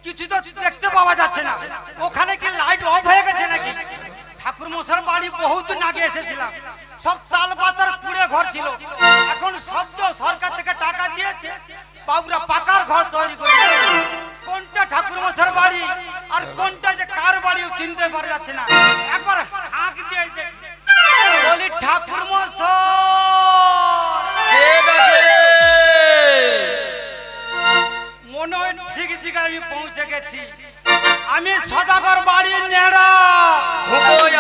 কিছু তো দেখতে পাওয়া যাচ্ছে না। ওখানে কি লাইট অফ হয়ে গেছে নাকি? ঠাকুর মশার বাড়ি বহুত দিন আগে এসেছিলাম, সব তাল পাতার কুড়ে ঘর ছিল। এখন সব তো সরকার থেকে টাকা দিয়েছে, বাবুরা পাকার ঘর তৈরি করে। কোনটা ঠাকুর মশার বাড়ি আর কোনটা যে কার বাড়ি চিনতে পারা যাচ্ছে না। একবার হাঁক দিয়ে দেখি, বলি ঠাকুর মশাই মনে হয় ঠিক জায়গায় আমি পৌঁছে গেছি। আমি সদাগর বাড়ির নেড়া।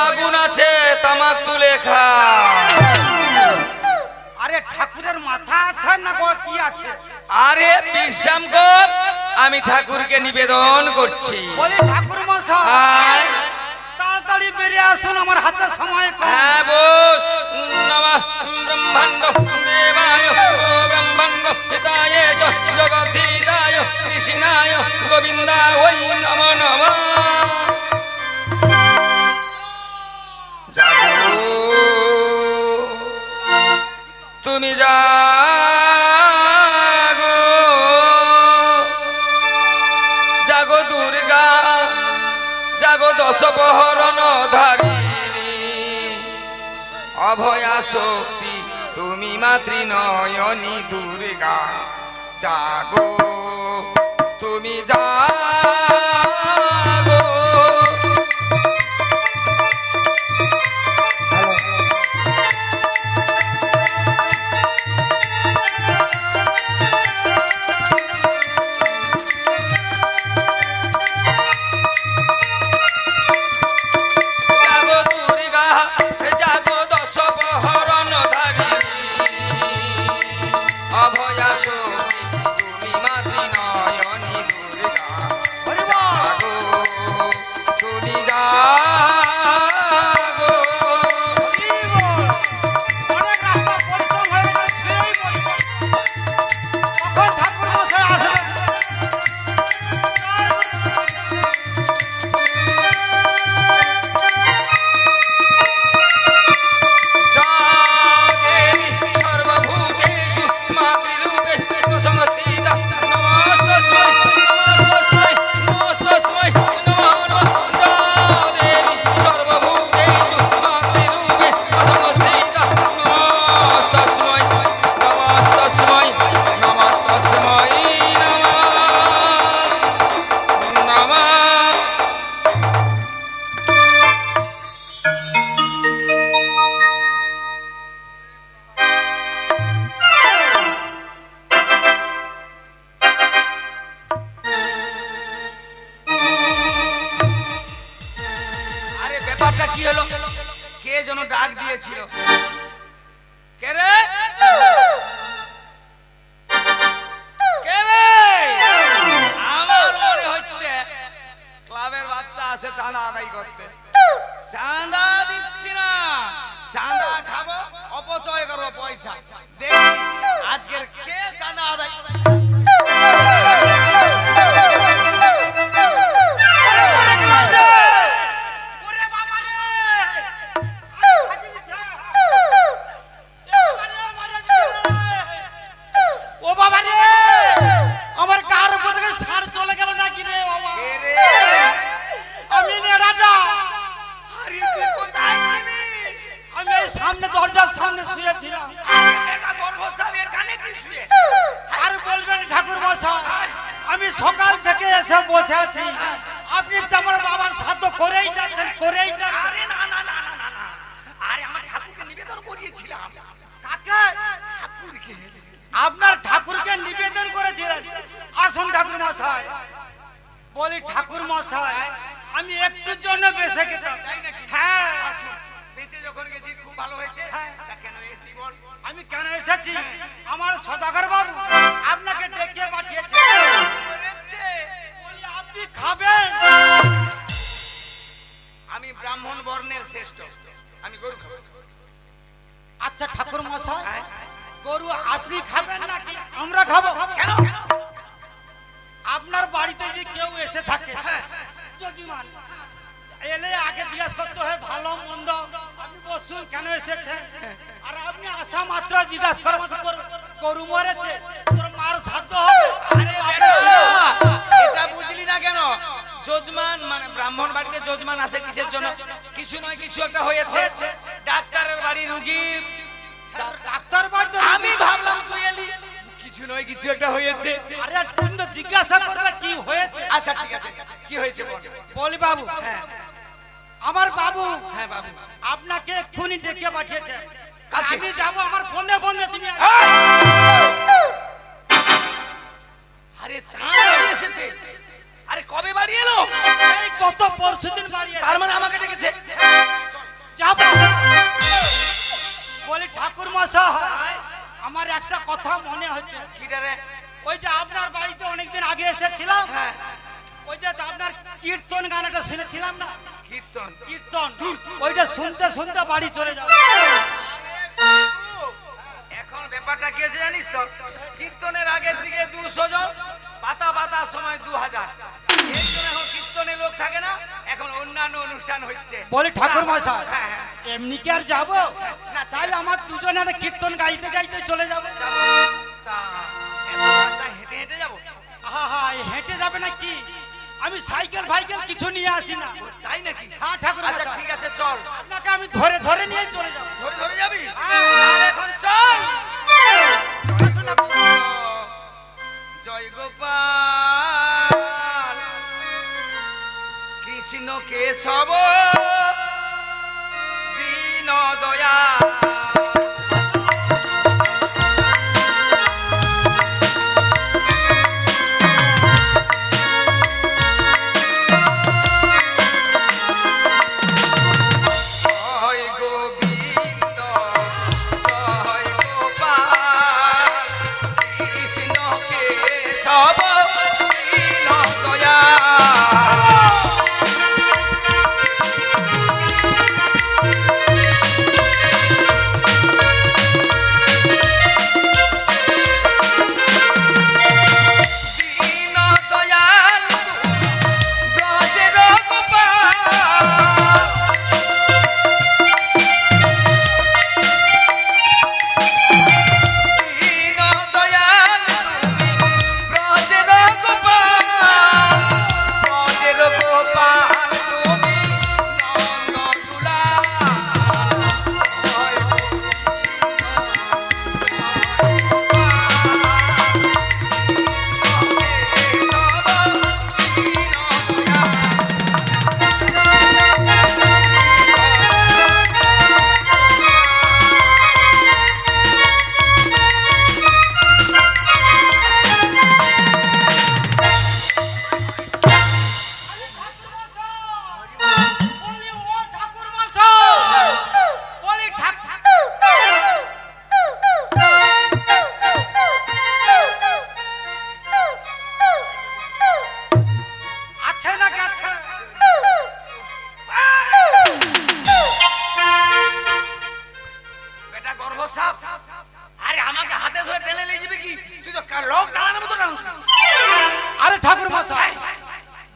আগুন আছে, তামাক তুলে খা। আরে ঠাকুরের মাথা আছে না কি আছে? আরে বিশ্রাম কর, আমি ঠাকুরকে নিবেদন করছি। বলি ঠাকুর মশাই তাড়াতাড়ি বেরিয়ে আসুন, আমার হাতে সময় কম। হ্যাঁ বস। নমঃ ব্রহ্মাণ্ড দেবায় ব্রহ্মাণ্ড পিতায় জগদ্ধিতায় কৃষ্ণায় গোবিন্দায় নমো নমঃ। জাগো তুমি জাগো, জাগো দুর্গা, জাগো দশ প্রহরণ ধারিণী, অভয়া শক্তি তুমি মাতৃনয়নী দুর্গা। জাগো তুমি জাগো। কি হলো? কে যেন ডাক দিয়েছিল? কে রে? কে রে? আমার মনে হচ্ছে ক্লাবের বাচ্চা আছে চাঁদা আদায় করতে। চাঁদা দিচ্ছি না, চাঁদা খাবো, অপচয় করবো পয়সা। দেখি আজকের কে চাঁদা আদায়। আমি সকাল থেকে এসে বসে আছি, আপনি তো আমার বাবার সাথে করেই যাচ্ছেন, করেই যাচ্ছেন। আরে না না না না না, আরে আমার ঠাকুরকে নিবেদন করিয়েছিলাম। কাকে? ঠাকুরকে। আপনার ঠাকুরকে নিবেদন করেছিলেন? আসুন ঠাকুর মশাই। বলি ঠাকুর মশাই, আমি একটু জন্য বেঁচে গেলাম। হ্যাঁ আসুন। বেঁচে যখন গেছি খুব ভালো হয়েছে। কেন এসেছি বল? আমি কেন এসেছি? আমার সদাগর বাবু আপনাকে ডেকে পাঠিয়েছে। বলি আপনি খাবেন? আমি ব্রাহ্মণ বর্ণের শ্রেষ্ঠ, আমি গরু খাবো। আচ্ছা ঠাকুর মশাই, গরু আপনি খাবেন নাকি আমরা খাবো? কেন? আপনার বাড়িতে যদি কেউ এসে থাকে, যজমান এলে আগে জিজ্ঞাসা করতে হয় ভালো মন্দ, আপনি বসুন কেন এসেছেন। আর আপনি আসা মাত্র জিজ্ঞাসা করার মতো গরু মরেছে, তোর মার সাধ্য হবে। আরে বেটা, এটা বুঝলি না কেন? বাড়িতে যজমান আছে কিসের জন্য? কিছু নয় কিছু একটা হয়েছে, ডাক্তারের বাড়ি রুগী। ডাক্তার বাড়িতে আমি ভাবলাম তুই এলি, কিছু নয় কিছু একটা হয়েছে। আরে তুমি তো জিজ্ঞাসা করবে কি হয়েছে। আচ্ছা ঠিক আছে, কি হয়েছে বল। বলি বাবু, হ্যাঁ আমার বাবু হ্যাঁ বাবু আপনাকে এক্ষুনি ডেকে পাঠিয়েছে। কাকে? আমি যাব আমার ফোনে ফোনে তুমি আরে চাঁদ বাড়ি এসেছে। আরে কবে বাড়ি এলো? এই গত পরশুদিন বাড়ি এসেছে। তার মানে আমাকে ডেকেছে। যাব। বলি ঠাকুর মশাই, আমার একটা কথা মনে হচ্ছে। কিটা রে? ওই যে আপনার বাড়িতে অনেকদিন আগে এসেছিলাম, হ্যাঁ ওই যে আপনার কীর্তন গানটা শুনেছিলাম না, কীর্তন। কীর্তন, ওইটা শুনতে শুনতে বাড়ি চলে যাব। এখন ব্যাপারটা কি হয়েছে জানিস তো? কীর্তনের আগের দিকে 200 জন, পাতা পাতার সময় 2000। এর জন্য এখন কীর্তনে লোক থাকে না, এখন অন্যান্য অনুষ্ঠান হচ্ছে। বলি ঠাকুর মশাই, হ্যাঁ, হ্যাঁ। এমনি কি আর যাবো না, তাই আমার দুজনের কীর্তন গাইতে গাইতে চলে যাব। যাবো। তা এত রাস্তা হেঁটে হেঁটে যাবো? হা হেঁটে যাবে না কি? আমি সাইকেল ফাইকেল কিছু নিয়ে আসি না। তাই নাকি? হ্যাঁ ঠাকুর আচ্ছা মশাই, ঠিক আছে চল। আপনাকে আমি ধরে ধরে নিয়ে চলে যাব। ধরে ধরে যাবি? আর এখন চল। জয় গোপাল কৃষ্ণ কেশব দীন দয়া।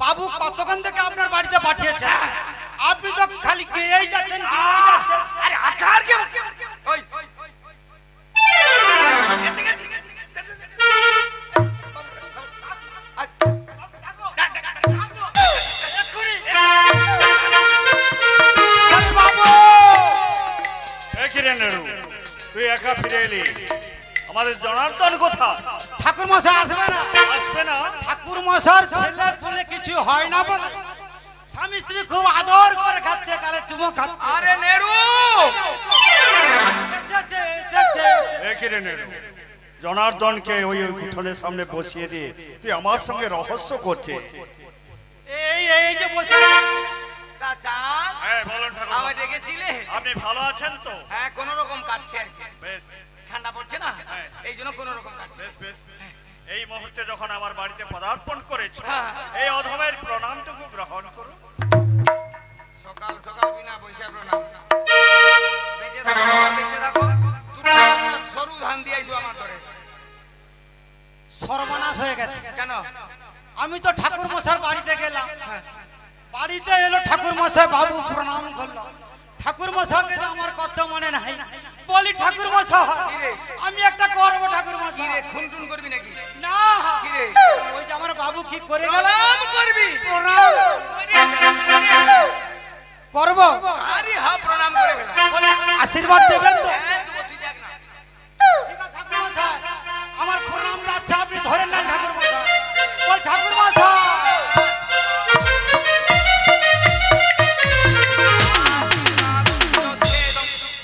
বাবু কতক্ষণ থেকে আপনার বাড়িতে পাঠিয়েছে, আপনি তো খালি গিয়েই যাচ্ছেন। আরে আচ্ছা আর কি ওই এসে গেছি। তুই একা ফিরে এলি, আমাদের জনার্দন কোথা? ঠাকুর মশাই আসবে না? আসবে না? ঠাকুর মশার ছেলে বলে কিছু হয় না বলে স্বামী স্ত্রী খুব আদর করে খাচ্ছে, কালে চুমো খাচ্ছে। আরে নেড়ু এসেছে এসেছে। একই রে নেড়ু, জনার্দনকে ওই উঠোনের সামনে বসিয়ে দিয়ে তুই আমার সঙ্গে রহস্য করছে। এই এই যে বসে চাঁদ, হ্যাঁ বলুন ঠাকুর। আমায় ডেকেছিলে? আপনি ভালো আছেন তো? হ্যাঁ কোন রকম কাটছে আর কি, বেশ, ঠান্ডা পড়ছে না এই জন্য কোন রকম কাটছে। বেশ বেশ। এই মুহূর্তে যখন আমার বাড়িতে পদার্পণ করেছ, হ্যাঁ। এই অধমের প্রণামটুকু গ্রহণ করো। সকাল সকাল বিনা পয়সা প্রণাম। বেঁচে থাকো বেঁচে থাকো। দুটো সরু ধান দিয়েছো আমার ধরে। সর্বনাশ হয়ে গেছে। কেন? আমি তো ঠাকুর মশার বাড়িতে গেলাম, বাড়িতে এলো ঠাকুর মশাই, বাবু প্রণাম করলো। ঠাকুর মশাইকে তো আমার কথা মনে নাই। বলি ঠাকুর মশাই আমি একটা করবো। ঠাকুর কি মশাই রে খুনটুন করবি নাকি? না, কি রে? ওই যে আমার বাবু কি করে গেল। প্রণাম করবি? প্রণাম। ওরে, ওরে, করব আরে হ্যাঁ প্রণাম করে ফেলা আশীর্বাদ দেবেন তো হ্যাঁ তুই দেখ না ঠিক আছে ঠাকুর মশাই আমার প্রণাম যাচ্ছে আপনি ধরেন না ঠাকুর মশাই বল ঠাকুর মশাই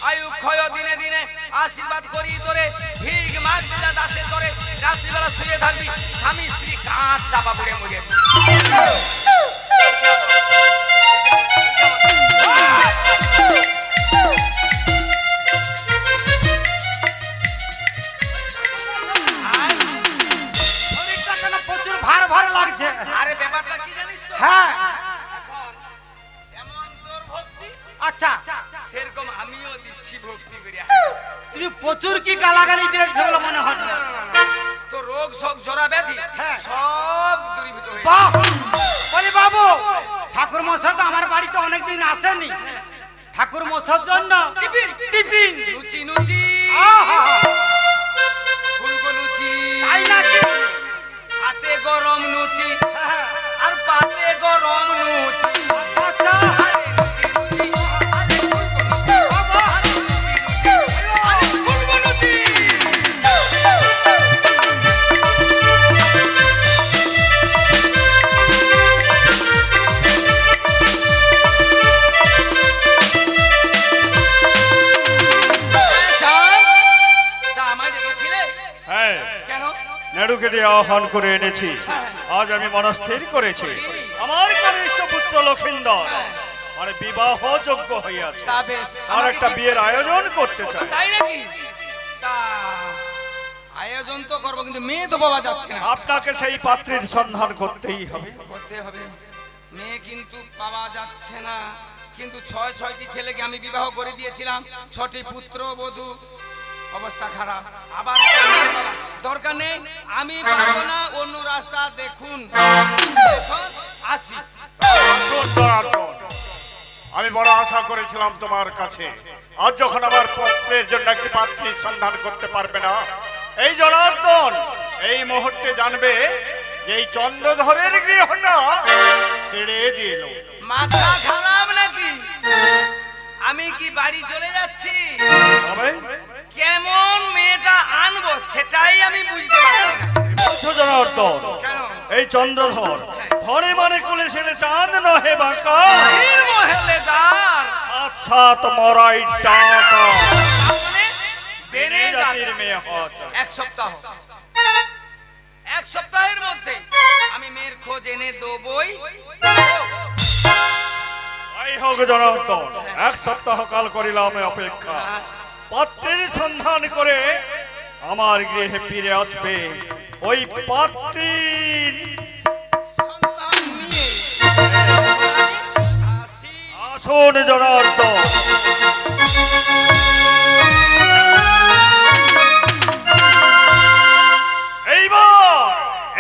আয়ু ক্ষয় দিনে দিনে আশীর্বাদ করি তোরে ভিগ মাছ ভেজা দাসে তোরে রাত্রিবেলা শুয়ে থাকবি স্বামী স্ত্রী কাঁচ চাপা পড়ে মরে শরীরটা কেন প্রচুর ভার ভার লাগছে আরে ব্যাপারটা কি জানিস তো হ্যাঁ যেমন তোর ভক্তি আচ্ছা সেরকম আমিও দিচ্ছি ভক্তি করে তুমি প্রচুর কি গালাগালি দিয়েছো বলে মনে হচ্ছে তো রোগ শোক জরা ব্যাধি হ্যাঁ। সব দূরীভূত হয়ে বাহ বলি বাবু ঠাকুর মশাই তো আমার বাড়িতে অনেকদিন আসেনি ঠাকুর মশার জন্য টিফিন টিফিন লুচি লুচি আহা ফুলকো লুচি তাই নাকি হাতে গরম লুচি হ্যাঁ, আর পাতে গরম লুচি আচ্ছা আচ্ছা আরে লুচি লুচি আরে ফুলকো লুচি বাবা, আরে লুচি লুচি আরে ফুলকো লুচি তা আমায় ডেকেছিলে হ্যাঁ কেন নেড়ুকে দিয়ে আহ্বান করে এনেছি আজ আমি মনস্থির করেছি আমার কনিষ্ঠ পুত্র লক্ষিন্দর মানে বিবাহ যোগ্য হইয়াছে তা বেশ আর একটা বিয়ের আয়োজন করতে চাই তাই নাকি তা আয়োজন তো করবো কিন্তু মেয়ে তো পাওয়া যাচ্ছে না আপনাকে সেই পাত্রীর সন্ধান করতেই হবে করতে হবে মেয়ে কিন্তু পাওয়া যাচ্ছে না কিন্তু ছয়টি ছেলেকে আমি বিবাহ করে দিয়েছিলাম 6টি পুত্র বধূ অবস্থা খারাপ আবার একটা মেয়ে পাওয়া দরকার নেই আমি পারবো না অন্য রাস্তা দেখুন এখন আসি আসুন, দয়াকর। আমি বড় আশা করেছিলাম তোমার কাছে আজ যখন আমার পত্রের জন্য একটি পাত্রীর সন্ধান করতে পারবে না এই জনার্দন এই মুহূর্তে জানবে যে এই চন্দ্রধরের গৃহটা ছেড়ে দিল মাথা খারাপ নাকি আমি কি বাড়ি চলে যাচ্ছি তবে কেমন মেয়েটা আনবো সেটাই আমি বুঝতে পারছি না বলছো জনার্দন কেন এই চন্দ্রধর ধরে মানে কোলে ছেলে চাঁদ নহে বাঁকা বীর মহেলেদার সাত সাত মরাই টাকা মানে বেড়ে জাতির যাবে মেয়ে হওয়া চাই। এক সপ্তাহের মধ্যে আমি মেয়ের খোঁজ এনে দেবই তাই হোক জনার্দন এক সপ্তাহ কাল করিলাম অপেক্ষা পাত্রের সন্ধান করে আমার গৃহে ফিরে আসবে ওই পাত্রীর সন্ধান নিয়ে আসি। আসন জনার্দন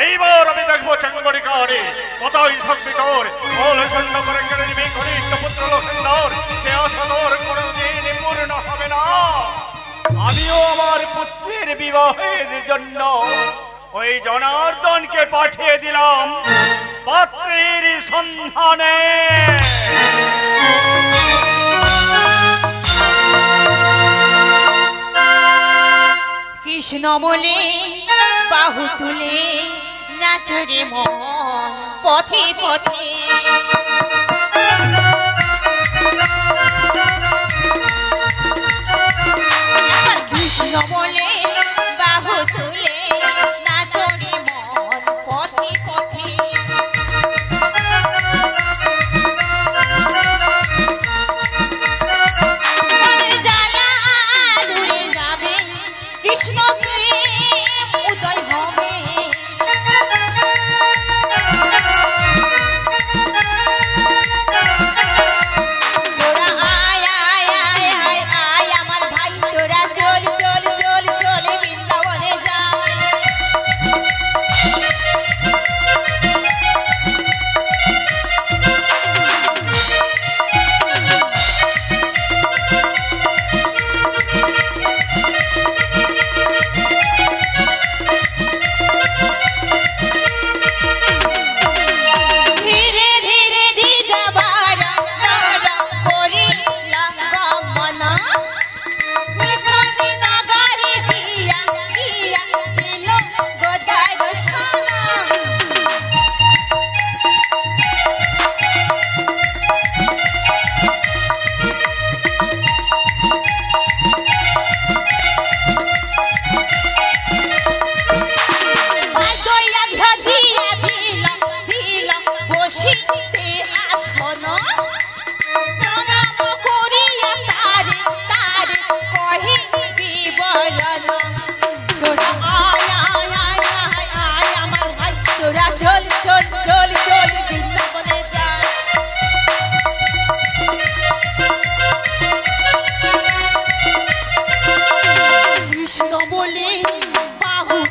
এইবার আমি দেখবো চাঙ্গড়ি কাহারে কতই শক্তি তোর বলে সৈন্য করে কেড়ে নিবি কনিষ্ঠ পুত্র লক্ষিন্দর সে আশাদর কোনোদিন পূর্ণ হবে না আমিও আমার পুত্রের বিবাহের জন্য ওই জনার্দনকে পাঠিয়ে দিলাম পাত্রীর সন্ধানে কৃষ্ণ বলে বাহু তুলে নাচরে মন পথে পথে আমার কৃষ্ণ বলে বাহু তুলে নাচরে মন পথে পথে মনের জ্বালা দূরে যাবে কৃষ্ণ প্রেম উদয় হবে তোরা আয় আয় আয় আয় আয় আমার ভাই তোরা চল চল চল চল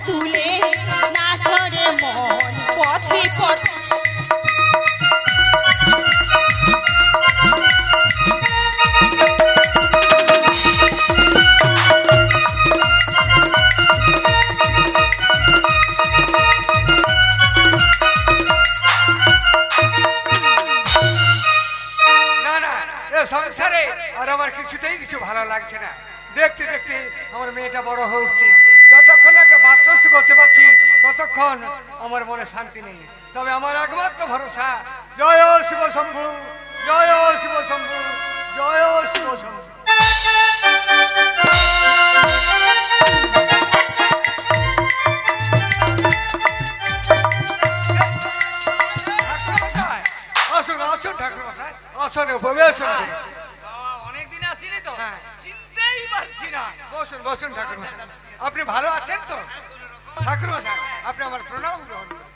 তুলে নাচরে মন পথে পথে সংসারে আর আমার কিছুতেই কিছু ভালো লাগছে না। দেখতে দেখতে আমার মেয়েটা বড় হয়ে উঠছে, যতক্ষণ আগে বাচ্চস্ত করতে পারছি ততক্ষণ আমার মনে শান্তি নেই। তবে আমার একমাত্র ভরসা জয় শিব শম্ভু, জয় শিব শম্ভু, জয় শিব শম্ভু। আসুন আসুন ঠাকুর মশাই, আসনে প্রবেশ করুন। অনেকদিন আসিনি তো, হ্যাঁ। চিনতেই পারছি না। বসুন বসুন ঠাকুর মশাই, আপনি ভালো আছেন তো? ঠাকুর মশাই আপনি আমার প্রণাম গ্রহণ করুন।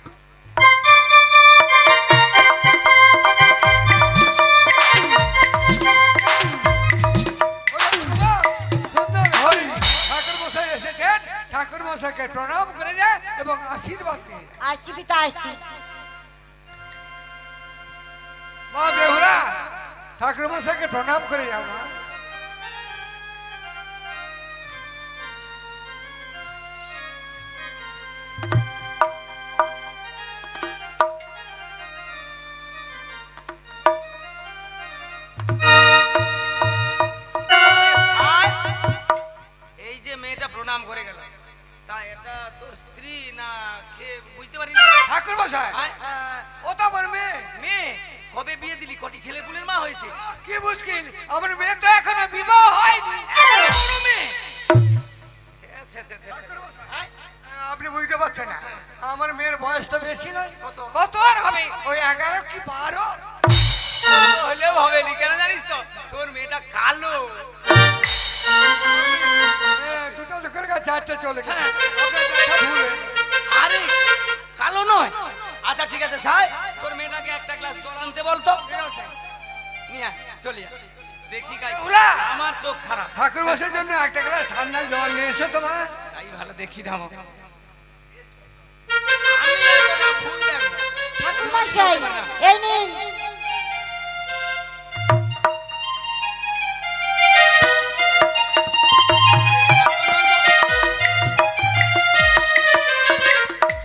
ঠাকুর মশাই এসেছেন, ঠাকুর মশাইকে প্রণাম করে যায় এবং আশীর্বাদ নিন। আসছি পিতা আসছি। মা বেহুলা ঠাকুর মশাইকে প্রণাম করে যাও মা। এই যে মেয়েটা প্রণাম করে গেল, তা এটা তোর স্ত্রী না কে বুঝতে পারি না। ঠাকুর মশাই ও তো আমার মেয়ে। মেয়ে কবে বিয়ে দিলি? কটি ছেলে পুলের মা হয়েছে? কি মুশকিল, আমার মেয়ে তো এখনো বিবাহ হয়নি। বড় মেয়ে। আপনি বুঝতে পারছেন না, আমার মেয়ের বয়স তো বেশি নয়। কত আর হবে, ওই 11 কি 12 হলেও হবে নি। কেন জানিস তো, তোর মেয়েটা কালো। দুটো লোকের কাছে চারটে চলে গেছে। আপনার দেখা ভুল হয়ে গেছে। আরে কালো নয়। আচ্ছা ঠিক আছে সাই, তোর মেয়েটাকে একটা গ্লাস জল আনতে বলতো। ঠিক আছে। নিয়ে আয়, চলি আয়। দেখি গাই ওলা! আমার চোখ খারাপ। ঠাকুর মশাইয়ের জন্য একটা গ্লাস ঠান্ডা জল নিয়ে এসো তোমার। তাই ভালো দেখি দাও। আমি এতটা ফুল দেখবো। ঠাকুর মশাই এই নিন।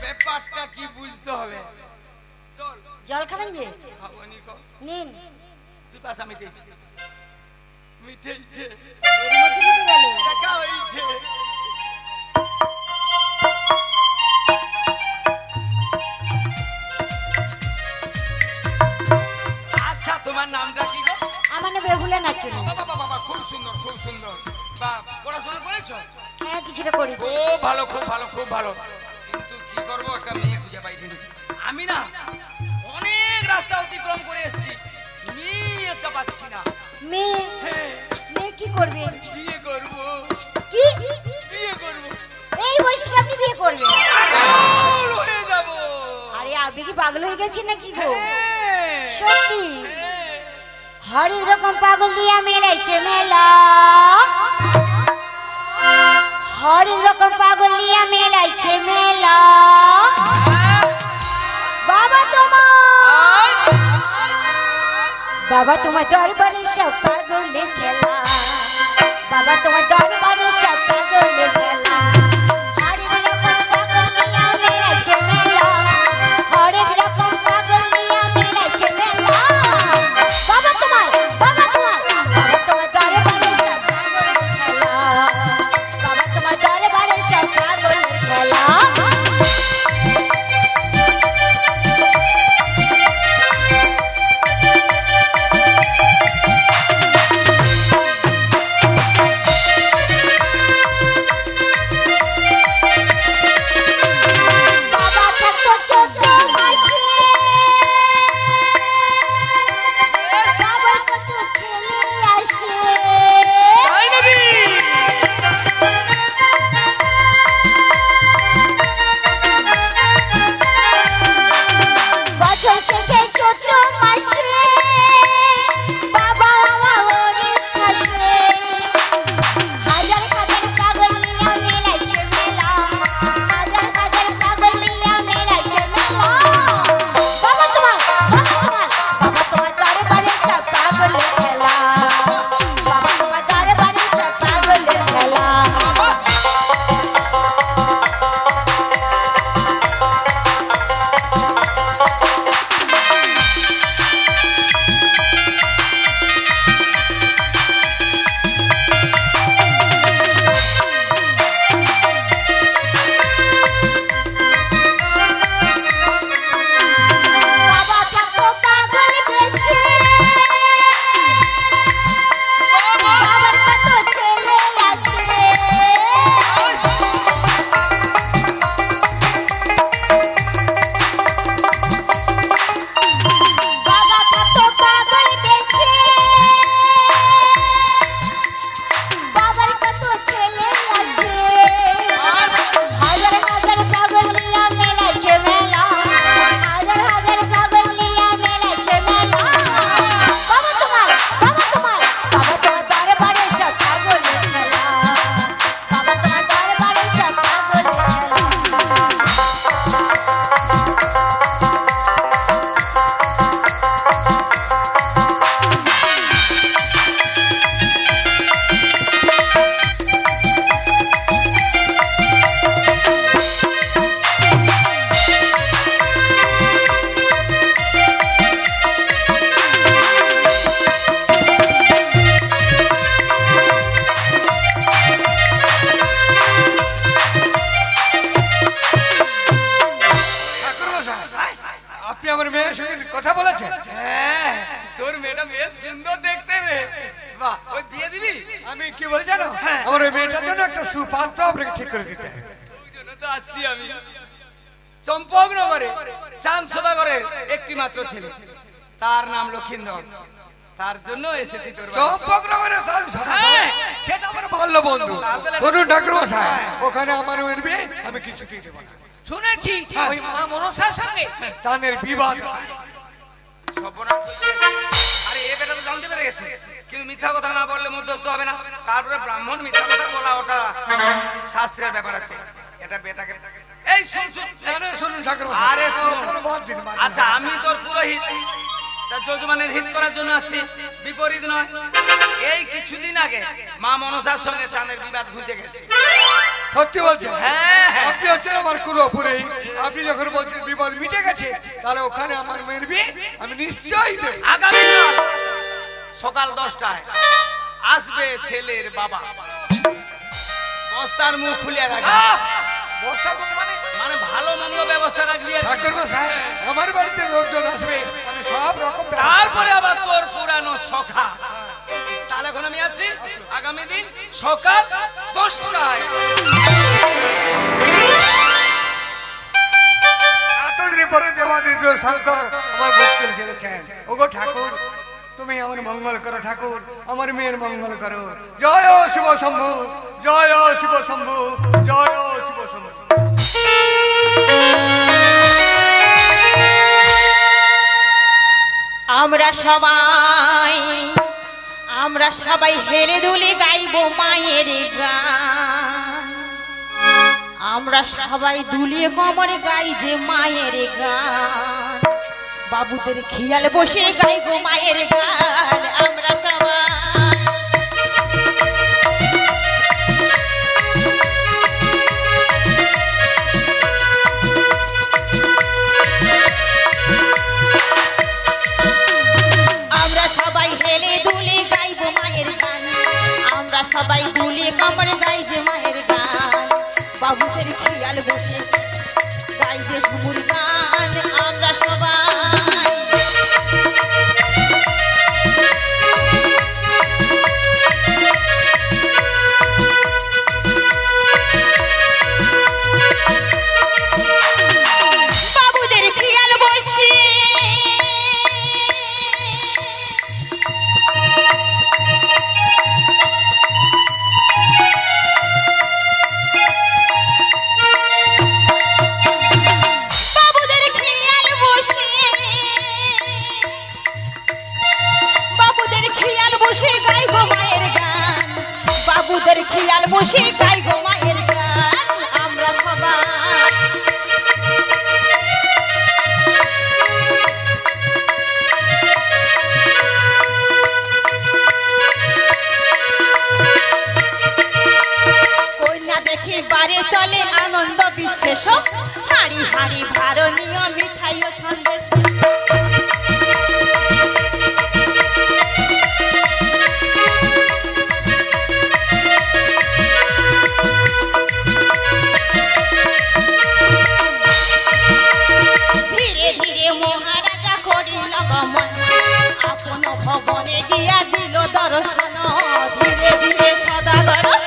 ব্যাপারটা কি বুঝতে হবে। চল জল খাবেন যে? খাবো নি কো। নিন। পিপাসা মিটেছে। মিটেছে। এর মধ্যে ঢুকে গেল। দেখা হয়েছে। আচ্ছা তোমার নামটা কি গো? আমার না বেহুলা নাচুনি। বাবা বাবা বাবা, খুব সুন্দর খুব সুন্দর। বাহ, পড়াশোনা করেছো? হ্যাঁ কিছুটা করেছি। খুব ভালো খুব ভালো খুব ভালো। কিন্তু কি করবো, একটা মেয়ে খুঁজে পাইছি না। আমি না অনেক রাস্তা অতিক্রম করে এসেছি, মেয়ে একটা পাচ্ছি না। মেয়ে? হ্যাঁ, মেয়ে কি করবেন? বিয়ে করবো। কি? বিয়ে করবো। এই বয়সে আপনি বিয়ে করবেন? পাগল হয়ে যাবো। আরে আপনি কি পাগল হয়ে গেছেন নাকি গো? হ্যাঁ, সত্যি? হ্যাঁ। হরেক রকম পাগল দিয়া মেলাইছে মেলা, হরেক রকম পাগল দিয়া মেলাইছে মেলা। বাবা তোমার, বাবা তোমার দরবারে সব পাগলের খেলা, বাবা তোমার দরবারে সব পাগলের খেলা। হরেক রকম পাগল দিয়া মেলাইছে মেলা, হরেক রকম পাগল দিয়া মেলাইছে মেলা। বাবা তোমার, বাবা তোমার, বাবা তোমার দরবারে সব পাগলের খেলা, বাবা তোমার দরবারে সব পাগলের খেলা। করে দিতে। ওই জন্য তো আসছি আমি। চম্পকনগরে চাঁদ সদাগরের একটি মাত্র ছেলে, তার নাম লক্ষিন্দর, তার জন্য এসেছি তোর বাড়ি। চম্পকনগরে চাঁদ সদাগর? হ্যাঁ। সেটা আমার ভালো বন্ধু। বন্ধু ঠাকুর মশাই, ওখানে আমার মেরবে আমি কিছুতেই দেব না। শুনেছি ওই মা মনসার সঙ্গে তাদের বিবাদ হয়। সর্বনাশ হয়েছে। আরে এ বেটা তো জানতে পেরে গেছে, কিন্তু মিথ্যা কথা না বললে মধ্যস্থ হবে না। তারপরে ব্রাহ্মণ মিথ্যা কথা বলা ওটা শাস্ত্রের ব্যাপার আছে। এটা বেটাকে এই শুন শুন শুনুন ঠাকুর আরে শুন। বাদ দিন। আচ্ছা আমি তোর পুরোহিত, তা যজমানের হিত করার জন্য আসছি, বিপরীত নয়। এই কিছুদিন আগে মা মনসার সঙ্গে চাঁদের বিবাদ ঘুচে গেছে। সত্যি বলছেন? হ্যাঁ, হ্যাঁ। আপনি হচ্ছেন আমার কুলোপুরে। আপনি যখন বলছেন বিপদ মিটে গেছে, তাহলে ওখানে আমার মেরবে আমি নিশ্চয়ই দেব। আগামীকাল সকাল 10টায় আসবে ছেলের বাবা। বস্তার মুখ খুলিয়া রাখবে। বস্তার মুখ মানে? মানে ভালো মন্দ ব্যবস্থা রাখবি আর কি। ঠাকুর মশাই, আমার বাড়িতে লোকজন আসবে, আমি সব রকম ব্যবস্থা- তারপরে আবার তোর পুরানো সখা। তাহলে এখন আমি আসছি আগামী দিন সকাল 10টায়। এতদিন পরে দেবাদিত্য শঙ্কর আমার মুশকিল ফেলেছেন। ওগো ঠাকুর, তুমি আমার মঙ্গল করো ঠাকুর, আমার মেয়ের মঙ্গল করো। জয় শিব শম্ভু, জয় শিব শম্ভু, জয় শিব শম্ভু। আমরা সবাই হেলে দুলে গাইব মায়ের গান। আমরা সবাই দুলিয়ে কোমর গাই যে মায়ের গান। বাবুদের খেয়াল বসে গাইব মায়ের গান। আমরা সবাই সবাই দুলে কমর গাই যে মায়ের গান। বাবুদের খেয়াল বসে গাই যে ঝুমুর গান। আমরা সবাই বাবুদের খেয়াল বসে খেয়াল বসে গাইব মায়ের গান। আমরা সবাই কন্যা দেখে বারে চলে আনন্দ বিশেষ। হাড়ি হাড়ি ভারণীয় মিঠাই ও সন্দেশ। আপন ভবনে গিয়া দিল দর্শন। ধীরে ধীরে সদাগর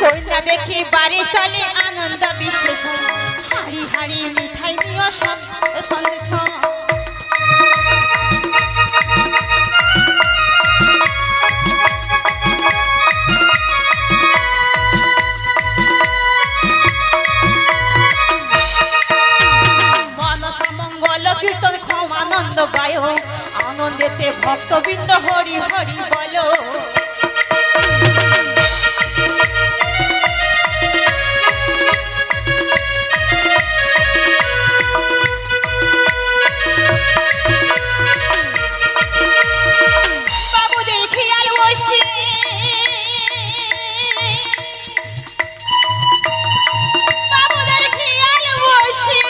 কন্যা দেখে বাড়ি চলে আনন্দ বিশেষ। হাড়ি হাড়ি মিঠাই নিয়ে সন্দেশ। কীর্তন খুব আনন্দ গায়। আনন্দেতে ভক্তবৃন্দ হরি হরি বলো। বাবুদের খেয়াল বসে বাবুদের খেয়াল বসে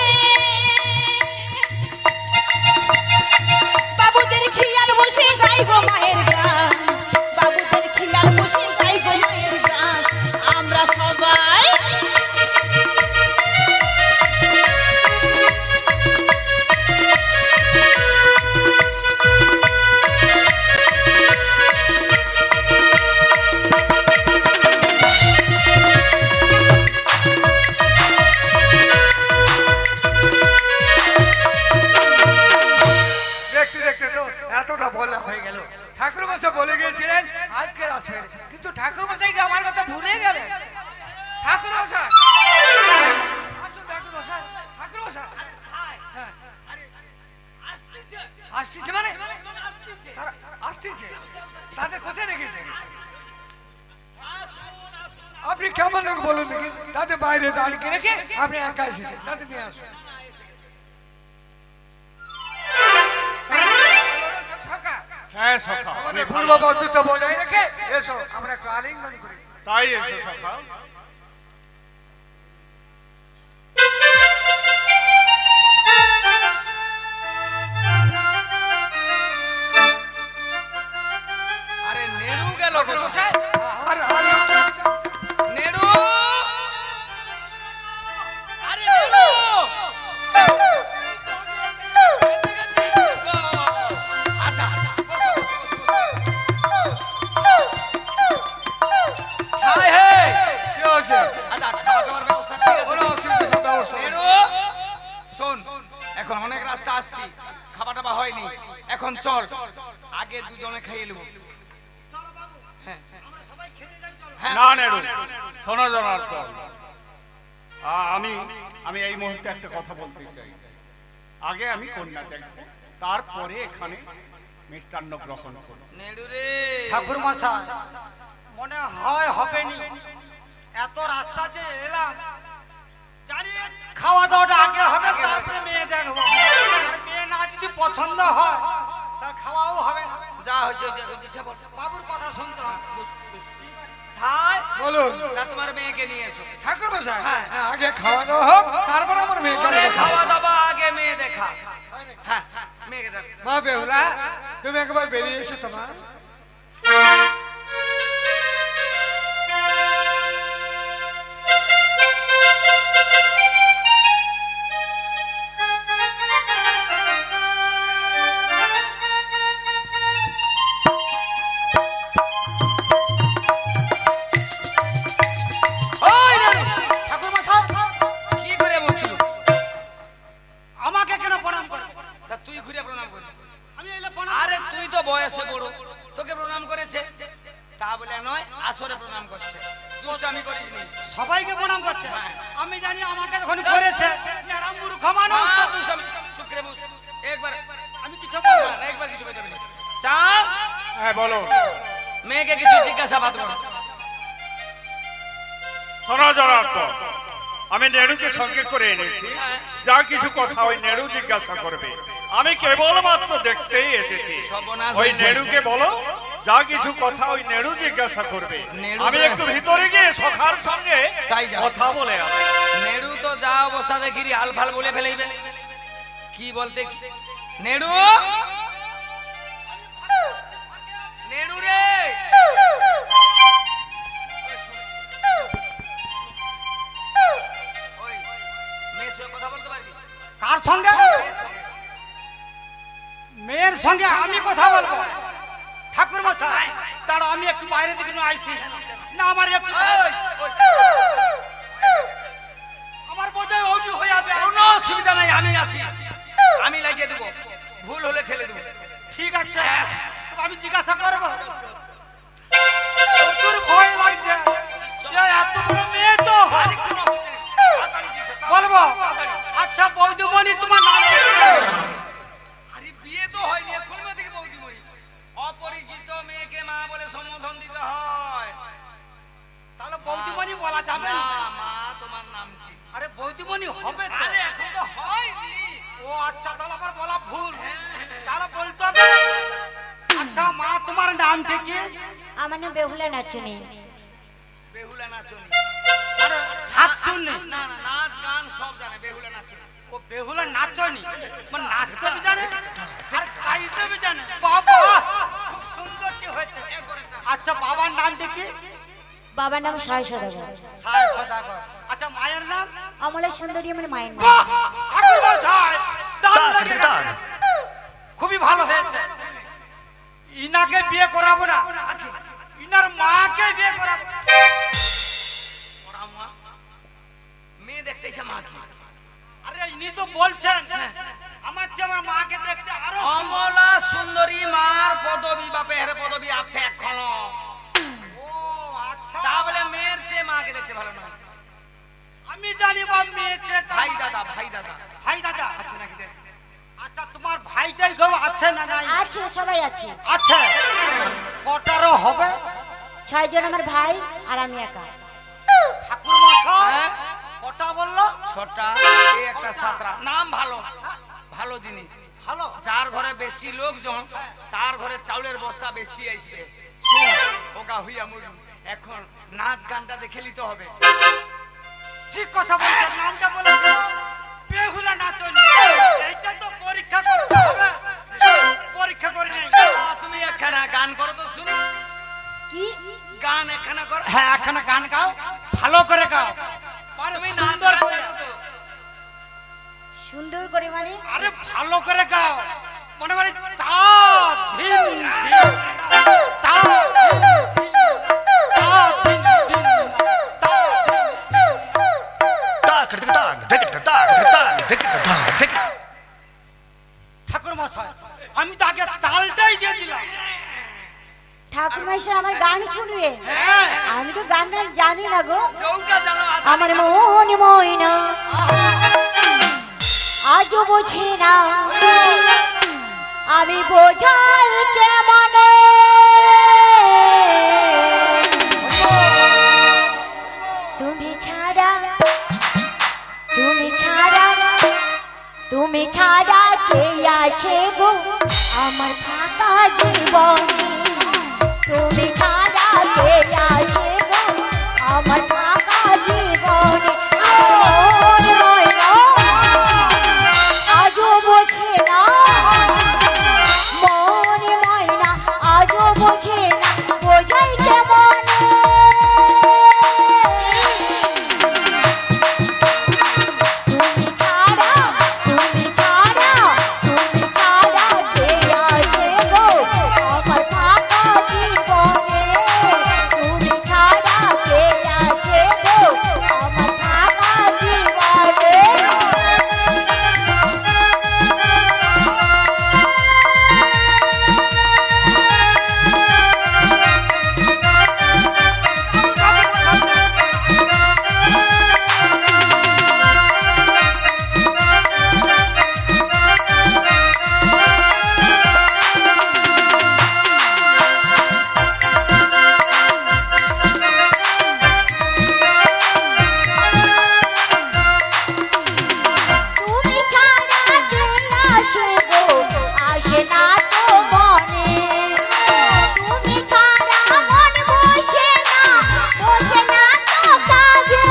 বাবুদের খেয়াল বসে গাইব মায়ের গান। বাবুদের আসতেছে মানে তারা আসতেছে, তাদের কোথায় রেখেছে? আপনি কেমন লোক বলুন দেখি, তাদের বাইরে দাঁড়িয়ে রেখে আপনি একা এসেছেন, তাদের নিয়ে আসুন। হ্যাঁ সখা, আমাদের পূর্ব বন্ধুত্ব বজায় রেখে এসো, আমরা একটু আলিঙ্গন করি। তাই এসো সখা। আরে নেড়ু গেল কোথায়? আর আর নেড়ু, আরে নেড়ু, আচ্ছা ছাই হে, কি হচ্ছে? আচ্ছা খাওয়া দাওয়ার ব্যবস্থা ঠিক আছে? কোনো অসুবিধা নেই, ব্যবস্থা নেড়ু শোন, এখন অনেক রাস্তা আসছি, খাবার টাবা হয়নি, এখন চল আগে দুজনে খাইয়ে নেবো। না নেড়ু, শোনো জনার্দন, আমি আমি এই মুহূর্তে একটা কথা বলতে চাই। আগে আমি কন্যা দেখব, তারপরে এখানে মিষ্টান্ন গ্রহণ করব। নেড়ু রে, ঠাকুর মশাই মনে হয় হবেনি, এত রাস্তা যে এলাম, জানি খাওয়া দাওয়াটা আগে হবে, তারপরে মেয়ে দেখবো। আর মেয়ে না যদি পছন্দ হয় তার খাওয়াও হবে না। যা হচ্ছে যা হচ্ছে বল। বাবুর কথা শুনতে হবে। ছাই, বলুন না তোমার মেয়েকে নিয়ে এসো। ঠাকুর মশাই, হ্যাঁ। হ্যাঁ, আগে খাওয়া দাওয়া হোক, তারপর আমার মেয়েকে পরে দেখা। খাওয়া দাওয়া আগে মেয়ে দেখা। হ্যাঁ মেয়েকে দেখ। মা বেহুলা, তুমি একবার বেরিয়ে এসো তো মা। ওই নেড়ু, ঠাকুর মশাই কি করে বলছিল? আমাকে কেন প্রণাম করে? তা তুই ঘুরে প্রণাম করবি? আমি এলে প্রণাম। আরে তুই তো বয়সে বড়, তোকে প্রণাম করেছে, তা বলে নয় আসরে প্রণাম করছে। দুষ্টামি করিস নি। সবাইকে প্রণাম করছে। হ্যাঁ। আমি জানি আমাকে যখন করেছে, এরা মূর্খ মানুষ। না, দুষ্টামি, চুপ করে বস। একবার আমি কিছু বলবো না, একবার কিছু বলতে হবে না। চাঁদ, হ্যাঁ বলো। মেয়েকে কিছু জিজ্ঞাসাবাদ করো। শোনো জনার্দন, আমি নেড়ুকে সঙ্গে করে এনেছি, যা কিছু কথা ওই নেড়ু জিজ্ঞাসা করবে। আমি কেবলমাত্র দেখতেই এসেছি। সর্বনাশ ওই হয়েছে। নেড়ুকে বলো, যা কিছু কথা ওই নেড়ু জিজ্ঞাসা করবে। নেড়ু আমি রে। একটু ভিতরে গিয়ে সখার সঙ্গে তাই যা। কথা বলে আসি। নেড়ু তো যা অবস্থা দেখি আলফাল বলে ফেলাইবে। কি বলতে কি? নেড়ু, নেড়ু রে, ওই মেয়ের সঙ্গে কথা বলতে পারবি? কার সঙ্গে? মেয়ের সঙ্গে আমি কথা বলবো? ঠাকুর মশাই দাঁড়াও, আমি একটু বাইরে দিকে আইসি না। আমার একটু আমার বোধহয় ওটি হয়ে যাবে। কোনো অসুবিধা নাই, আমি আছি, আমি লাগিয়ে দেবো, ভুল হলে ঠেলে দেবো। ঠিক আছে, তবে আমি জিজ্ঞাসা করবো। প্রচুর ভয় লাগছে, যে এত বড় মেয়ে তো। আরে কোনো অসুবিধা নেই, তাড়াতাড়ি দিস, বলবো? তাড়াতাড়ি। আচ্ছা বৌদিমণি, তোমার নাম কি? আরে বিয়ে তো হয়নি, এখন মেয়ে থেকে বৌদিমণি। অপরিচিত মেয়েকে মা বলে সম্বোধন দিতে হয়। তাহলে বৌদিমণি বলা যাবে না, না? মা তোমার নাম কি? আরে বৌদিমণি হবে তো। আরে এখন তো হয়নি। ও আচ্ছা, তাহলে আমার বলা ভুল, তাহলে বলতে হবে। আচ্ছা মা, তোমার নামটা কি? আমার নাম বেহুলা নাচুনি। বেহুলা নাচনি। আরে সাতচুন্নি। না না, নাচ গান সব জানে, বেহুলা নাচনি। ও বেহুলা নাচনি, মানে নাচতে বি জানে আর গাইতে বি জানে। বাবা খুব সুন্দর কি হয়েছে। আচ্ছা বাবার নামটা কি? বাবার নাম সায় সদাগর। সায় সদাগর। আচ্ছা মায়ের নাম? অমলা সুন্দরী আমার মায়ের নাম। বাহ, ঠাকুর মশাই, দারুণ লেগে গেছে। খুবই ভালো হয়েছে। ইনাকে বিয়ে করাবো না, ইনার মাকে বিয়ে করাবো। ওরা মা, মেয়ে দেখতে এসে মা কি? আরে ইনি তো বলছেন আমার চেয়ে আমার মাকে দেখতে আরো সুন্দর। অমলা সুন্দরী মার পদবী, বাপের পদবী আছে এখনো। ও আচ্ছা, তা বলে মেয়ের চেয়ে মাকে দেখতে ভালো না। আমি জানি বা মেয়ে চেয়ে তা- ভাই দাদা, ভাই দাদা। ভাই দাদা। আচ্ছা আছে নাকি দেখ। আচ্ছা তোমার ভাইটাই কেউ আছে না নাই? আছে, সবাই আছে। আছে। কটারও হবে? 6 জন আমার ভাই আর আমি একা। ঠাকুর মশাই হ্যাঁ? কটা বললো? 6টা এই একটা 7টা। নাম ভালো, ভালো জিনিস। ভালো। যার ঘরে বেশি লোকজন তার ঘরে চাউলের বস্তা বেশি আসবে। শুন, ওকা হইয়া মরু। এখন নাচ গানটা দেখে নিতে হবে। ঠিক কথা বলছো, নামটা বলেছো বেহুলা নাচনি। এইটা তো পরীক্ষা করতে হবে। পরীক্ষা করে নেই। তুমি একখানা গান করো তো শুনি। কি গান একখানা করো। হ্যাঁ একখানা গান গাও, ভালো করে গাও। তুমি সুন্দর নাচ করে। করো তো। সুন্দর করে মানে? আরে ভালো করে গাও, মনে মানে তা ধিন ধিন তা ধিন ধিন, তা ধিন ধিন, তা ধিন ধিন। ঠাকুর মশাই আমি তো আগে তালটাই দিয়ে দিলাম। ঠাকুর মাইসা আমার গান শুনবে? হ্যাঁ আমি তো গান টান জানি না গো। চৌকা জানো আমার মন ময়না আজও বোঝে না আমি বোঝাই কেমনে। তুমি ছাড়া, তুমি ছাড়া, তুমি ছাড়া কে আছে গো আমার ফাঁকা জীবনে। তুমি ছাড়া কে আছে গো আমার ফাঁকা জীবনে। মন ময়না আজও বোঝে না, মন ময়না আজও বোঝে না বোঝাই কেমনে। তুমি ছাড়া, তুমি ছাড়া, তুমি ছাড়া কে আছে গো আমার ফাঁকা জীবনে। তুমি ছাড়া কে আছে গো আমার ফাঁকা জীবনে। তুমি ছাড়া কে আসে গো আসে না তো মনে। তুমি ছাড়া মন বসে না, বসে না তো কাজে।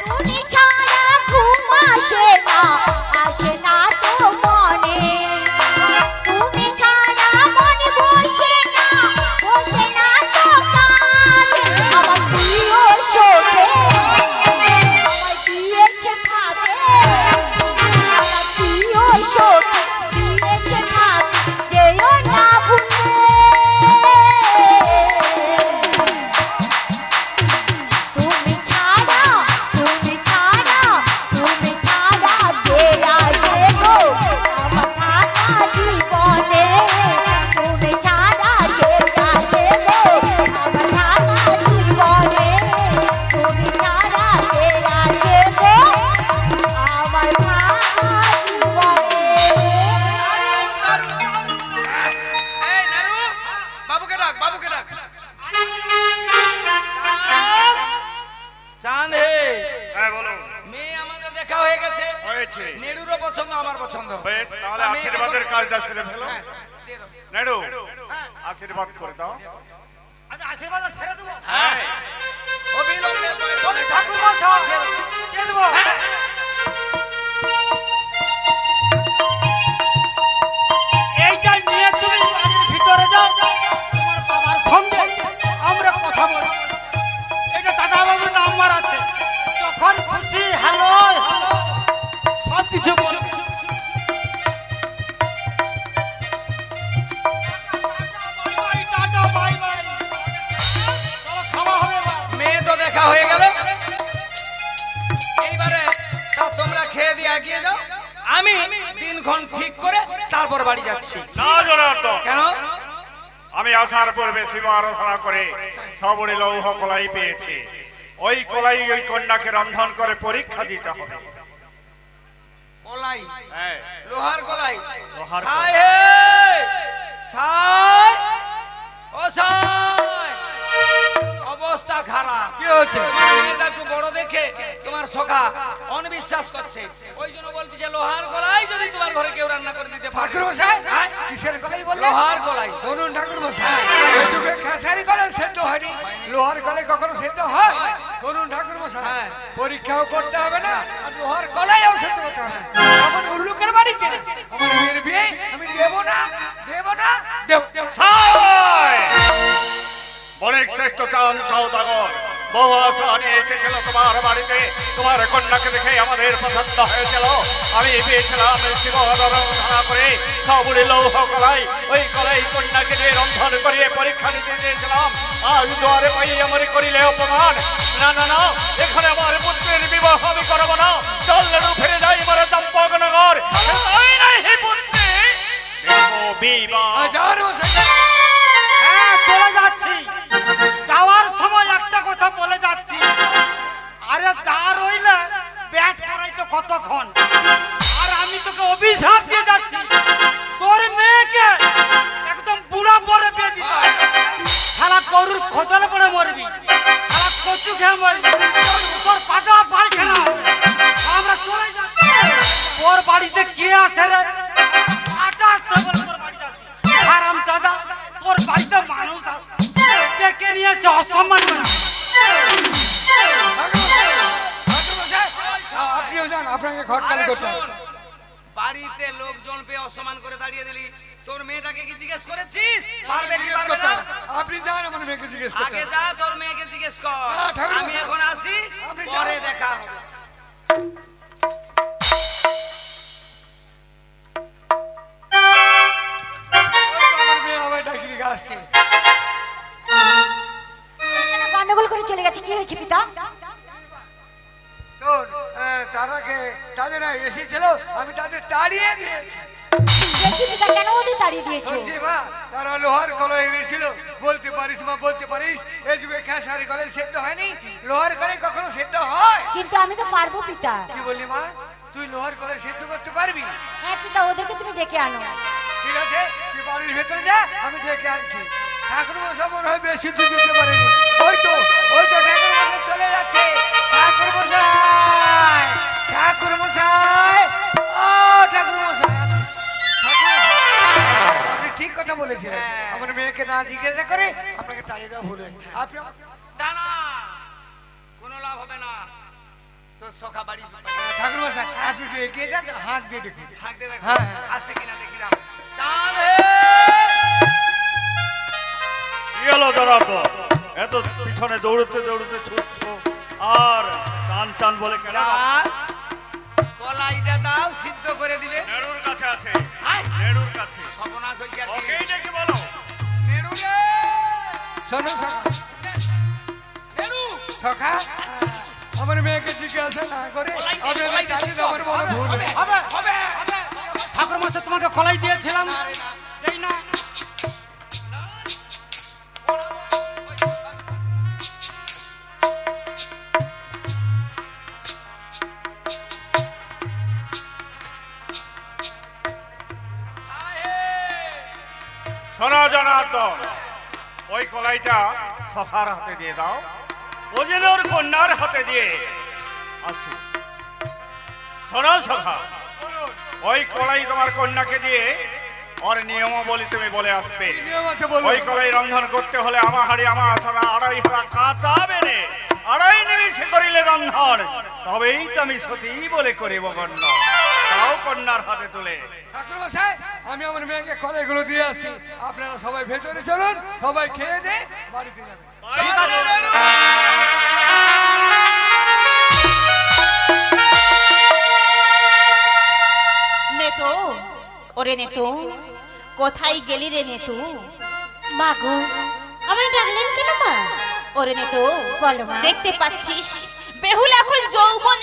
তুমি ছাড়া ঘুম আসে না, আসে না তো মনে। তুমি ছাড়া মন বসে না, বসে না তো কাজে। আমার প্রিয় শোকে আমার দিয়েছে ফাঁকে, আমার প্রিয় শোকে দিয়েছে ফাঁকে যেও না ভুলে। তুমি ছাড়া, তুমি ছাড়া, তুমি ছাড়া কে আছে গো আমার ফাঁকা জীবনে। তুমি ছাড়া কে আছে গো আমার ফাঁকা জীবনে। তুমি ছাড়া কে আছে গো আমার ফাঁকা জীবনে। এই নারু, বাবুকে ডাক, বাবুকে ডাক। চাঁদ হে, হ্যাঁ বলো। মেয়ে আমাদের দেখা হয়ে গেছে। হয়েছে। নেড়ুরও পছন্দ, আমার পছন্দ। বেশ, তাহলে আমি আশীর্বাদের কাজটা সেরে ফেলো। হ্যাঁ, দিয়ে দাও। নেড়ু আশীর্বাদ করে দাও। আমি আশীর্বাদ ছেড়ে দেবো। হ্যাঁ, অবিলম্বে বলি ঠাকুর মশাই দিয়ে দেবো। এইটা নিয়ে তুমি বাড়ির ভিতরে যাও, তোমার বাবার সঙ্গে আমরা কথা বলি। এটা দাদা বাবুর নাম্বার আছে, যখন খুশি হ্যালো হ্যালো সব কিছু বলবে। টাটা বাই বাই, চলো খাওয়া হবে এবার। মেয়ে তো দেখা হয়ে গেল। এইবারে তোমরা খেয়ে দিয়ে এগিয়ে যাও। আমি দিন দিনক্ষণ ঠিক করে তারপর বাড়ি যাচ্ছি। না জনার্দন, কেন? আমি আসার পূর্বে শিব আরাধনা করে সবরে লৌহ কলাই পেয়েছি। ওই কলাই ওই কন্যাকে রন্ধন করে পরীক্ষা দিতে হবে। কলাই? হ্যাঁ, লোহার কলাই। লোহার ছাই হে! ছাই! ও ছাই! অবস্থা খারাপ। কি হচ্ছে? এটা একটু বড় দেখে তোমার সখা অনবিশ্বাস করছে, ওই জন্য বলছি যে লোহার কলাই যদি তোমার ঘরে কেউ রান্না করে দিতে পারে। ঠাকুর মশাই হ্যাঁ? কিসের কলাই বললেন? লোহার কলাই। শুনুন ঠাকুর মশাই, এই যুগে খেসারি কলাই সেদ্ধ হয়নি, লোহার কলাই কখনো সেদ্ধ হয়? শুনুন ঠাকুর মশাই, হ্যাঁ। পরীক্ষাও করতে হবে না আর লোহার কলাইও সেদ্ধ করতে হবে না। আমার উল্লুকের বাড়িতে আমার মেয়ের বিয়ে আমি দেবো না, দেবো না, দেবো। ছাই! অনেক শ্রেষ্ঠ চাঁদ সওদাগর বহু আশা নিয়ে এসেছিল তোমার বাড়িতে। তোমার কন্যাকে দেখে আমাদের পছন্দ হয়েছিল। আমি পেয়েছিলাম শিব আরাধনা করে সবরে লৌহ কলাই, ওই কলাই কন্যাকে দিয়ে রন্ধন করিয়ে পরীক্ষা দিতে দিয়েছিলাম। আজ দুয়ারে পাই আমার করিলে অপমান। না না না, এখানে আমার পুত্রের বিবাহ আমি করব না। চল লড়ু ফিরে যাই আমার চম্পকনগর। তাই নাই হে পুত্রে বিবাহ। যার মশাই হ্যাঁ, চলে যাচ্ছি। যাওয়ার সময় একটা কথা বলে যাচ্ছি, আরে দাঁড় হইলে ব্যাট করাই তো কতক্ষণ, আর আমি তোকে অভিশাপ দিয়ে যাচ্ছি, তোর মেয়েকে একদম বুড়া পরে বিয়ে দিতে হবে। শালা গরুর খোদল পরে মরবি, শালা কচু খেয়ে মরবি, তোর পাকা পায়খানা হবে। আমরা চলে যাচ্ছি। তোর বাড়িতে কে আসে রে? আটা সেবল তোর বাড়ি যাচ্ছি। হারাম চাঁদা, তোর বাড়িতে মানুষ আছে, ডেকে নিয়ে এসে অসম্মান করে। আপনিও যান, আপনাকে ঘর খালি আরে করতে হবে। শোন, বাড়িতে লোকজন পেয়ে অসম্মান করে দাঁড়িয়ে দিলি, তোর মেয়েটাকে কি জিজ্ঞেস করেছিস? পারবে কি জিজ্ঞেস পারবে করতে না? হবে। আপনি যান, আমার মেয়েকে জিজ্ঞেস করতে আগে হবে। যা তোর মেয়েকে জিজ্ঞেস কর। না, ঠাকুর আমি মশাই। এখন আসি, আপনি পরে যান। দেখা হবে। ওই তো আমার মেয়ে আবার ডাকি দিকে আসছে। এখানে গন্ডগোল করে চলে গেছে, কি হয়েছে পিতা? শোন, তারাকে তাদের এসেছিল, আমি তাদের তাড়িয়ে দিয়েছি। দেখি পিতা, কেন ওদের তাড়িয়ে দিয়েছো? শুনছি মা, তারা লোহার কলাই এনেছিল। বলতে পারিস মা, বলতে পারিস এই যুগে খেসারি কলাই সেদ্ধ হয়নি, লোহার কলাই কখনো সেদ্ধ হয়? কিন্তু আমি তো পারবো পিতা। কি বললি মা, তুই লোহার কলাই সেদ্ধ করতে পারবি? হ্যাঁ পিতা, ওদেরকে তুমি ডেকে আনো। ঠিক আছে, তুই বাড়ির ভেতরে যা, আমি ডেকে আনছি। ঠাকুর মশাই মনে হয় বেশি দূর যেতে পারেনি। ওই তো ঠাকুর মশাই চলে যাচ্ছে। ঠাকুর মশাই, ঠাকুর মশাই, ও ঠাকুর মশাই, আপনি ঠিক কথা বলেছিলেন। আমার মেয়েকে না জিজ্ঞাসা করে আপনাকে তাড়িয়ে দেওয়া ভুল হয়েছে। আপনি দাঁড়া, কোনো লাভ হবে না। তোর সখা বাড়ি ঠাকুর মশাই, আপনি একটু এগিয়ে যান, হাত দিয়ে দেখুন। হাঁকতে দেখো, হ্যাঁ, হ্যাঁ। আসে কিনা দেখি দাও। চাঁদ হে! কি হলো জনার্দন, এত পিছনে দৌড়তে দৌড়তে ছুটছো আর চান চান বলে কেন? চাঁদ, কলাইটা দাও, সিদ্ধ করে দিবে। নেড়ুর কাছে আছে, আয়, নেড়ুর কাছে। সর্বনাশ হয়ে গেছে। ওকেই দেখি বলো। নেড়ু রে! শোনো নেড়ু! সখা, আমার মেয়েকে জিজ্ঞাসা না করে কলাই দে, আপনাদের কলাই দে। তাড়িয়ে দেওয়ার বড় ভুল হবে, হয়েছে। হবে, হবে। ঠাকুর মশাই তোমাকে কলাই দিয়েছিলাম, দেই না। শোনো জনার্দন, ওই কলাইটা সখার হাতে দিয়ে দাও, ও যেন ওর কন্যার হাতে দিয়ে আসে। শোনো সখা, ওই কলাই তোমার কন্যাকে দিয়ে ওর নিয়মাবলী তুমি বলে আসবে। কি নিয়ম আছে বলুন? ওই কলাই রন্ধন করতে হলে আমার হাড়ি আমার আসরা 2.5 কাঁচা বেনে 2.5 নিমিষে করিলে রন্ধন, তবেই তো আমি সতী বলে করিব গণ্য। তাও কন্যার হাতে তুলে। ঠাকুর মশাই, আমি আমার মেয়েকে কলাইগুলো দিয়ে আসছি। আপনারা সবাই ভেতরে চলুন, সবাই খেয়ে দিয়ে বাড়িতে যাবেন। ঠিক আছে। নেতু, ওরে নেতু, কোথায় গেলি রে নেতু? মা গো, আমায় ডাকলেন কেন মা? ওরে নেতু, বলো মা। দেখতে পাচ্ছিস বেহুল এখন যৌবন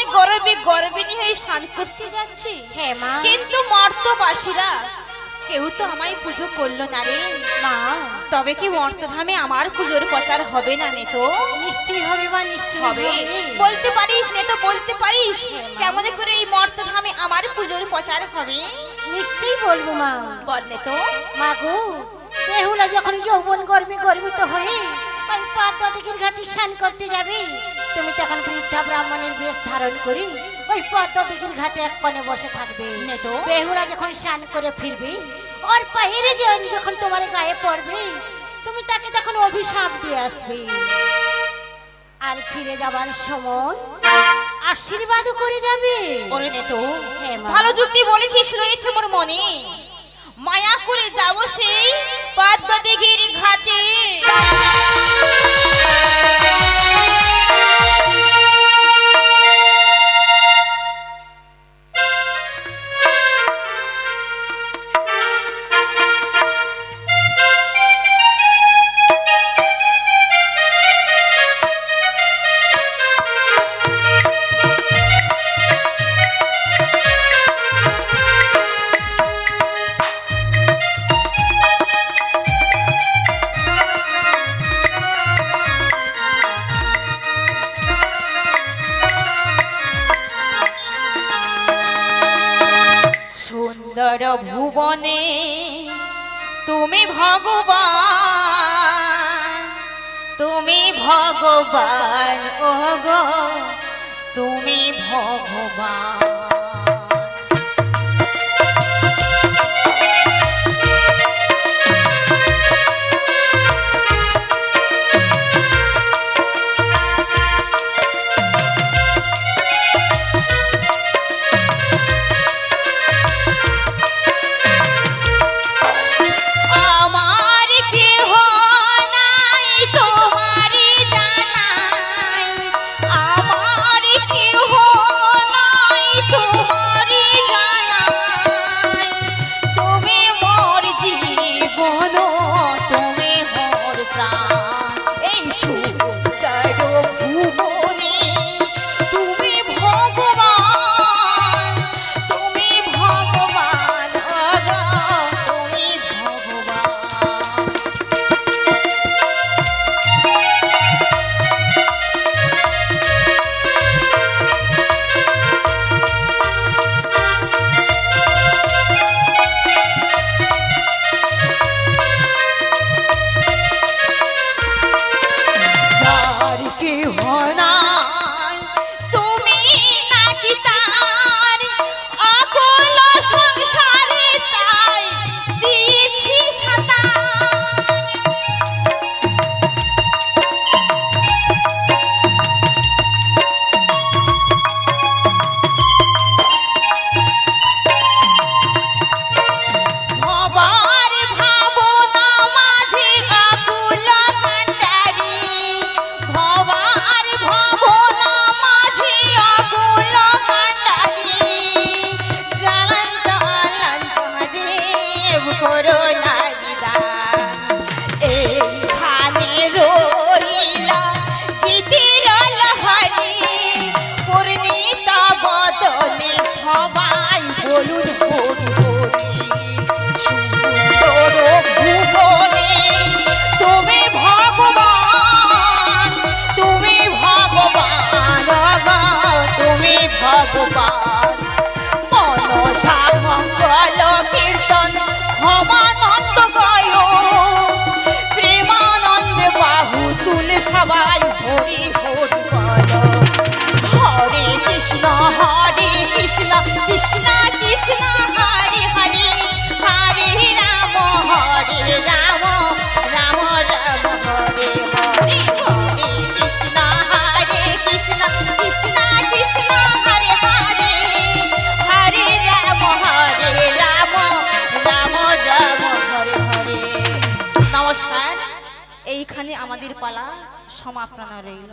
গর্বিনী হয়ে স্নান করতে যাচ্ছে। হ্যাঁ মা। কিন্তু মর্তবাসীরা কেউ তো আমায় পুজো করলো না রে মা। তবে কি মর্তধামে আমার পুজোর প্রচার হবে না নে তো? নিশ্চয়ই হবে মা, নিশ্চয়ই হবে। হবে। বলতে পারিস নে তো, বলতে পারিস কেমন করে এই মর্তধামে আমার পুজোর প্রচার হবে? নিশ্চয়ই বলবো মা। বল নে তো। মা গো, বেহুলা যখন যৌবন গর্বিত হয়ে ওই পদ্মা দিঘির ঘাটে স্নান করতে যাবে, তুমি তখন বৃদ্ধা ব্রাহ্মণের বেশ ধারণ করি ওই পদ্মা দিঘির ঘাটে এক কোণে বসে থাকবে। নে তো। বেহুলা যখন স্নান করে ফিরবে, ওর পায়ের যখন তোমার গায়ে পড়বে, তুমি তাকে তখন অভিশাপ দিয়ে আসবে। আর ফিরে যাবার সময় আশীর্বাদ করে যাবে। ওরে নে তো। হ্যাঁ মা। ভালো যুক্তি বলেছিস, রয়েছে মোর মনে। মায়া করে যাব সেই পদ্মা দিঘির ঘাটে। সুন্দর ভুবনে তুমি ভগবান, তুমি ভগবান, ও গো তুমি ভগবান। আমার কেহ নাই তোমারই জানাই, আমার কেহ নাই তোমারই জানাই। তুমি মোর জীবন, তুমি মোর প্রাণ। এই সুন্দর ভুবনে তুমি ভগবান, তুমি ভগবান, তুমি ভগবান। যার কেহ নাই তুমি নাকি তার, অকল সংসারে তাই দিয়েছি সাঁতার। ভবার ভাবনা মাঝে আকুল কান্ডারি, ভবার ভাবনা মাঝে আকুল কান্ডারি। জ্বালান্ত আলান্ত দেব করো না বিদান, এইখানে রইলা গীতির লহরী। পূর্ণিতা বদলে সবাই বলুন হরি হরি। সুন্দর ভুবনে তুমি ভগবান, তুমি ভগবান, তুমি ভগবান। মনসা মঙ্গল কীর্তন ক্ষমানন্দ গায়, প্রেমানন্দে বাহু তুল সবাই হরি হরি বল। হরে কৃষ্ণ কৃষ্ণ, কৃষ্ণ কৃষ্ণ হরে হরে, হরে রাম রাম, রাম রাম হরে হরে। হরে কৃষ্ণ কৃষ্ণ, কৃষ্ণ কৃষ্ণ হরে হরে, হরে রাম রাম, রাম রাম হরে হরে। নমস্কার, এইখানে আমাদের পালা সমাপন রইল।